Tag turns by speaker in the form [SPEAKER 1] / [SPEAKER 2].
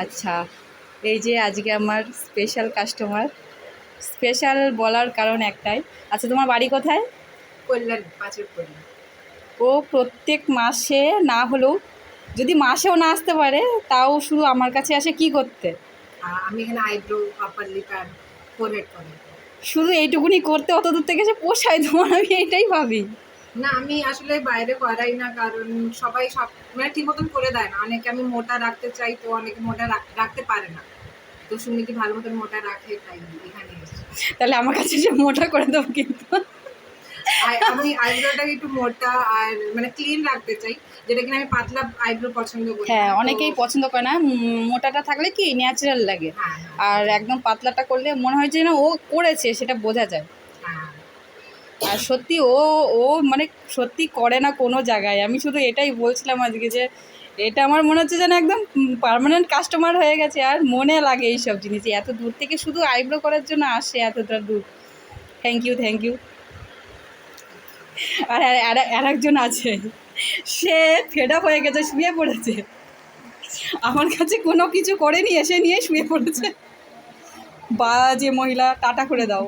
[SPEAKER 1] আচ্ছা, এই যে আজকে আমার স্পেশাল কাস্টমার। স্পেশাল বলার কারণ একটাই। আচ্ছা, তোমার বাড়ি কোথায়?
[SPEAKER 2] কল্যাণ, পাঁচের কল্যাণ।
[SPEAKER 1] ও প্রত্যেক মাসে না হলেও, যদি মাসেও না আসতে পারে, তাও শুধু আমার কাছে আসে কি করতে?
[SPEAKER 2] আমি এখানে আইব্রো, আপার লিপ আর ফোরহেড করি।
[SPEAKER 1] শুধু এইটুকুনি করতে অত দূর থেকে এসে পোষায় তোমার? আমি এইটাই ভাবি।
[SPEAKER 2] না, আমি আসলে বাইরে করাই না, কারণ সবাই সব মানে ঠিক মতন করে দেয় না। অনেকে আমি মোটা রাখতে চাই, তো অনেকে মোটা রাখতে পারে না। তো শুনি কি ভালো মতন মোটা রাখে, তাই এখানে এসেছি।
[SPEAKER 1] তাহলে আমার কাছে এসে মোটা করে দেবো কিন্তু।
[SPEAKER 2] আমি আইব্রোটাকে একটু মোটা আর মানে ক্লিন রাখতে চাই, যেটা কিনা আমি পাতলা আইব্রো পছন্দ করি না।
[SPEAKER 1] হ্যাঁ,
[SPEAKER 2] তো
[SPEAKER 1] অনেকেই পছন্দ করে না। মোটাটা থাকলে কি ন্যাচারাল লাগে,
[SPEAKER 2] হ্যাঁ,
[SPEAKER 1] আর একদম পাতলাটা করলে মনে হয় যে না ও করেছে, সেটা বোঝা যায়।
[SPEAKER 2] হ্যাঁ।
[SPEAKER 1] আর সত্যি ও ও মানে সত্যি করে না কোনো জায়গায়। আমি শুধু এটাই বলছিলাম আজকে যে এটা আমার মনে হচ্ছে যেন একদম পার্মানেন্ট কাস্টমার হয়ে গেছে। আর মনে লাগে এইসব জিনিস, এত দূর থেকে শুধু আইব্রো করার জন্য আসে এতটা দূর। Thank you, thank you. আর আর একজন আছে, সে ফেড আপ হয়ে গেছে, শুয়ে পড়েছে। আমার কাছে কোনো কিছু করেনি, এসে নিয়ে শুয়ে পড়েছে। বাজে মহিলা, টাটা করে দাও।